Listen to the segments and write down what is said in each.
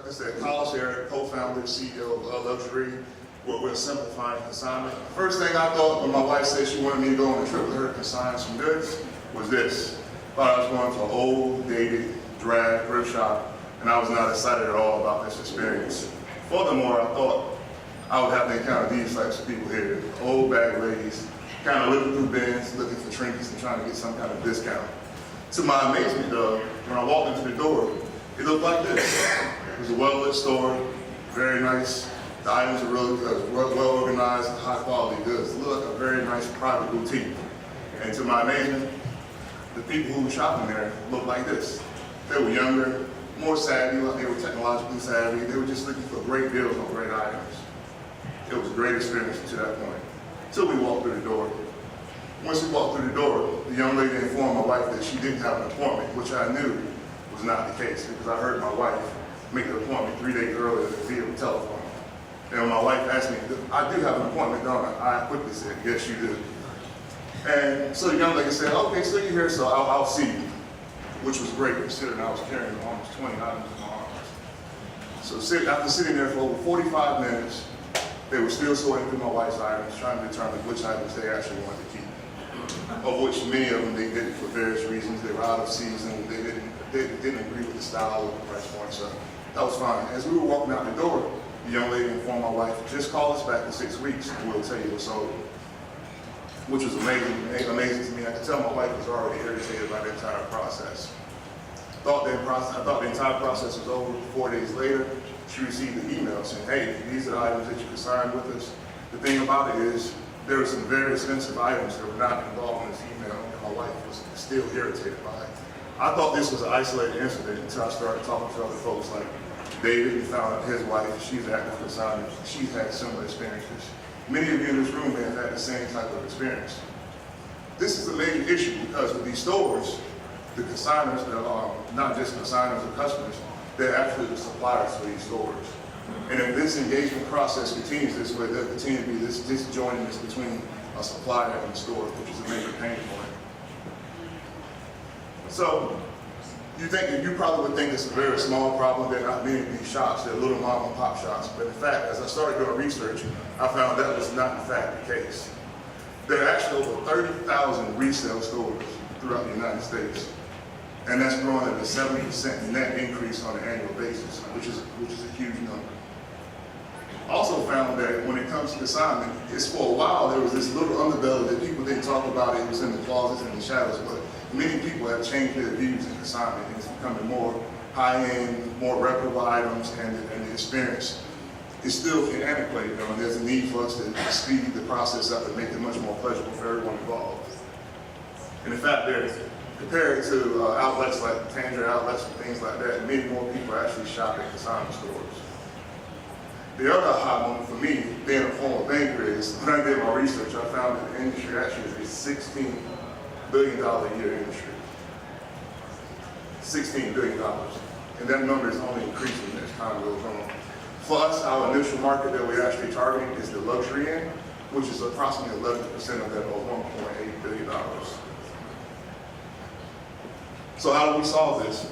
I said, Collis Arrick, co-founder, CEO of äLuxuRē, where we're simplifying consignment. First thing I thought when my wife said she wanted me to go on a trip with her to consign some goods was this. Thought I was going to an old, dated, drag thrift shop, and I was not excited at all about this experience. Furthermore, I thought I would have to encounter these types of people here, old bag ladies, kind of living through bins, looking for trinkets and trying to get some kind of discount. To my amazement, though, when I walked into the door, it looked like this. It was a well-lit store, very nice. The items are really good, well organized, high quality goods. It looked like a very nice private boutique. And to my amazement, the people who were shopping there looked like this. They were younger, more savvy, like they were technologically savvy. They were just looking for great deals on great items. It was a great experience to that point, until we walked through the door. Once we walked through the door, the young lady informed my wife that she didn't have an appointment, which I knew was not the case because I heard my wife make an appointment 3 days earlier via the telephone. And when my wife asked me, I do have an appointment, don't I? I quickly said, yes, you do. And so the young lady said, okay, so you're here, so I'll see you, which was great considering I was carrying almost 20 items in my arms. So after sitting there for over 45 minutes, they were still sorting through my wife's items, trying to determine which items they actually wanted to keep, of which many of them they didn't for various reasons. They were out of season, they didn't agree with the style or the price point, so that was fine. As we were walking out the door, the young lady informed my wife, just call us back in 6 weeks and we'll tell you what's sold, which was amazing to me. I could tell my wife was already irritated by the entire process. I thought the entire process was over. 4 days later, she received an email saying, hey, these are the items that you consigned with us. The thing about it is, there were some very expensive items that were not involved in this email, and my wife was still irritated by it. I thought this was an isolated incident until I started talking to other folks like David, who found out his wife, she's an active consignor, she's had similar experiences. Many of you in this room may have had the same type of experience. This is a major issue because with these stores, the consignors are not just consignors or customers, they're actually the suppliers for these stores. And if this engagement process continues this way, there'll continue to be this disjointedness between a supplier and the store, which is a major pain point. So, you probably would think it's a very small problem. There are not many of these shops, they're little mom and pop shops. But in fact, as I started doing research, I found that was not in fact the case. There are actually over 30,000 resale stores throughout the United States. And that's growing at a 70% net increase on an annual basis, which is a huge number. Also found that when it comes to consignment, for a while there was this little underbelly that people didn't talk about. It was in the closets and the shadows, but many people have changed their views in consignment. It's becoming more high-end, more reputable items, and the experience is still antiquated, and there's a need for us to speed the process up and make it much more pleasurable for everyone involved. And in fact, compared to outlets like Tangier outlets and things like that, many more people actually shop at consignment stores. The other aha moment for me, being a former banker, is when I did my research, I found that the industry actually is a $16 billion a year industry. $16 billion. And that number is only increasing as time goes on. For us, our initial market that we're actually targeting is the luxury end, which is approximately 11% of that, or $1.8 billion. So how do we solve this?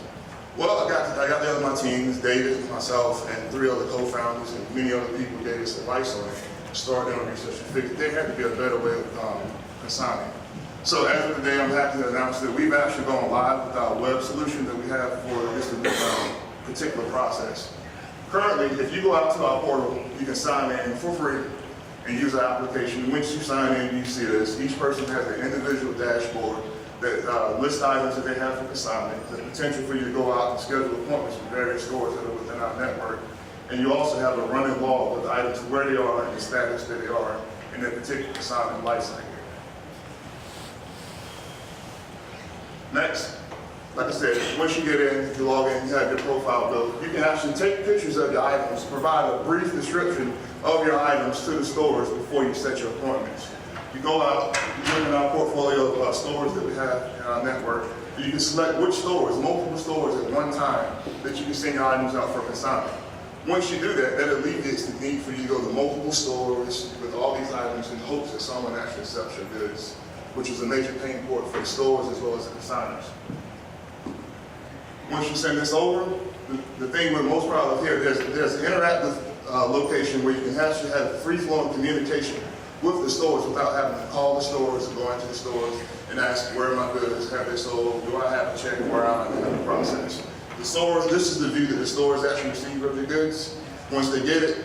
Well, I got together my teams, David, myself, and 3 other co-founders, and many other people gave us advice on it. Started doing research and figured there had to be a better way of consigning. So as of today, I'm happy to announce that we've actually gone live with our web solution that we have for this particular process. Currently, if you go out to our portal, you can sign in for free and use our application. Once you sign in, you see this. Each person has an individual dashboard that lists items that they have for consignment, the potential for you to go out and schedule appointments with various stores that are within our network. And you also have a running log with items, where they are and the status that they are in their particular consignment life cycle. Next, like I said, once you get in, you log in, you have your profile built, you can actually take pictures of your items, provide a brief description of your items to the stores before you set your appointments. You go out, you look at our portfolio of stores that we have in our network, and you can select which stores, multiple stores at one time, that you can send your items out for consignment. Once you do that, that alleviates the need for you to go to multiple stores with all these items in hopes that someone actually accepts your goods, which is a major pain point for the stores as well as the consigners. Once you send this over, the thing we're most proud of here, there's an interactive location where you can actually have free-flowing communication with the stores without having to call the stores or go into the stores and ask, where are my goods, have they sold, do I have a check, where am I in the process. The stores, this is the view that the stores actually receive of their goods. Once they get it,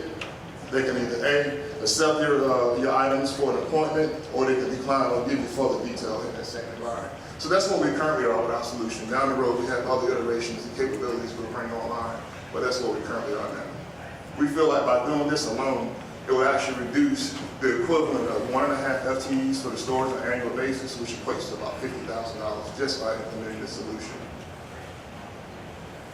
they can either A, accept your items for an appointment, or they can decline or give you further detail in that same environment. So that's what we currently are with our solution. Down the road, we have other iterations and capabilities we'll bring online, but that's what we currently are now. We feel like by doing this alone, it will actually reduce the equivalent of 1.5 FTEs for the stores on an annual basis, which equates to about $50,000 just by implementing this solution.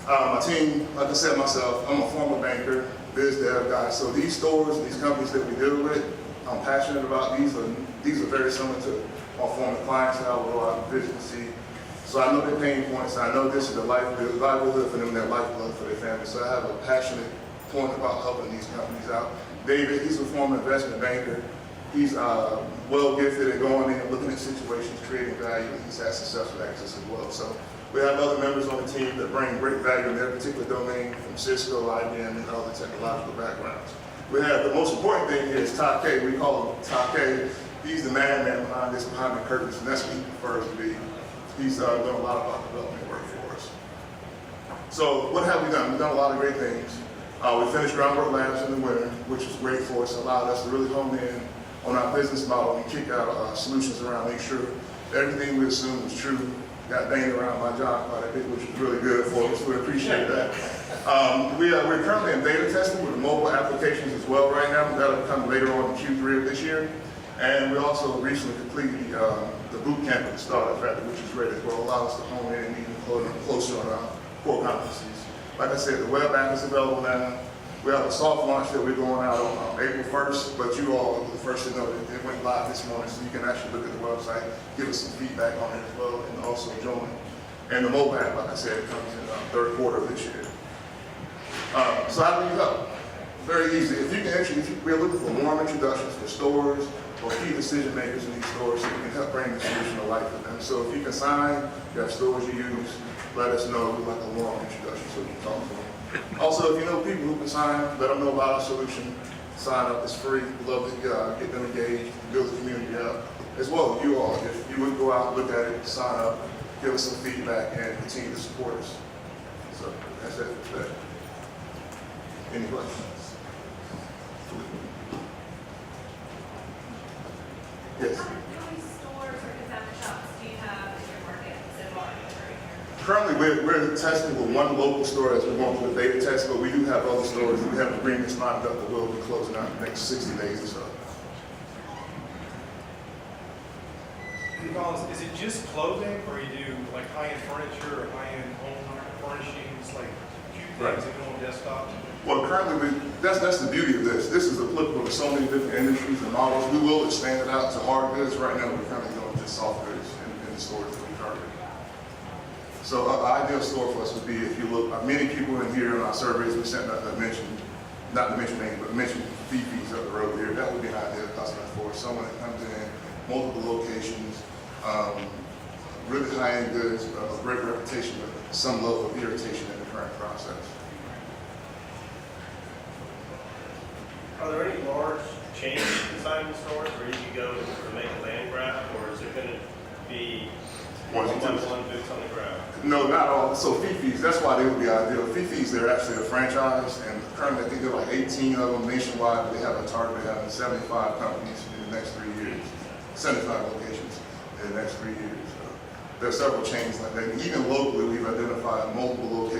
My team, like I said myself, I'm a former banker, biz dev guy, so these stores, these companies that we deal with, I'm passionate about. These are very similar to our former clients that I will go out and visit and see. So I know their pain points, I know this is the livelihood for them, their lifeblood for their family. So I have a passionate point about helping these companies out. David, he's a former investment banker. He's well gifted at going in and looking at situations, creating value, and he's had successful exits as well. So we have other members on the team that bring great value in their particular domain from Cisco, IBM, and other technological backgrounds. We have the most important thing here is Todd K. We call him Todd K. He's the madman behind this, behind the curtains, and that's what he prefers to be. He's done a lot of our development work for us. So what have we done? We've done a lot of great things. We finished Groundwork Labs in the winter, which was great for us. It allowed us to really hone in on our business model and kick out solutions around, make sure everything we assumed was true. Got banged around my job quite a bit, which was really good for us. We appreciate that. We're currently in beta testing with mobile applications as well right now. That'll come later on in Q3 of this year. And we also recently completed the boot camp at the startup factory, which is ready, will allow us to hone in and even closer on our core competencies. Like I said, the web app is available now. We have a soft launch that we're going out on April 1st, but you all are the first to know that it went live this morning, so you can actually look at the website, give us some feedback on it as well, and also join. And the mobile app, like I said, comes in the third quarter of this year. So how do you help? Very easy. If we're looking for warm introductions for stores or key decision makers in these stores, so we can help bring the solution to life for them. So if you can sign, you have stores you use, let us know. We'd like a warm introduction so we can talk to them. Also, if you know people who can sign, let them know about our solution. Sign up, it's free. We'd love to get them engaged, build the community up. As well as you all, if you would go out, look at it, sign up, give us some feedback, and continue to support us. So that's it for today. Any questions? Yes. How many stores or consignment shops do you have in your market so far? Currently, we're testing with one local store as we're going through the beta test, but we do have other stores that we have agreements lined up that will be closing out in the next 60 days or so. Collis, is it just clothing, or you do like high-end furniture or high-end home furnishings, like cute things that go on desktop? Well, currently, that's the beauty of this. This is applicable to so many different industries and models. We will expand it out to hard goods. Right now, we're currently doing just soft goods in the stores that we target. So an ideal store for us would be, if you look, many people in here in our surveys we sent out that mentioned, not to mention names, but mention Fifi's up the road here. That would be an ideal customer for us. Someone that comes in, multiple locations, really high-end goods, a great reputation, but some level of irritation in the current process. Are there any large chain consignment stores where you can go to make a land grab, or is it going to be one boots on the ground? No, not all. So Fifi's, that's why they would be ideal. Fifi's, they're actually a franchise, and currently I think there are like 18 of them nationwide. They have a target of having 75 companies in the next 3 years, 75 locations in the next 3 years. So there are several chains like that. Even locally, we've identified multiple locations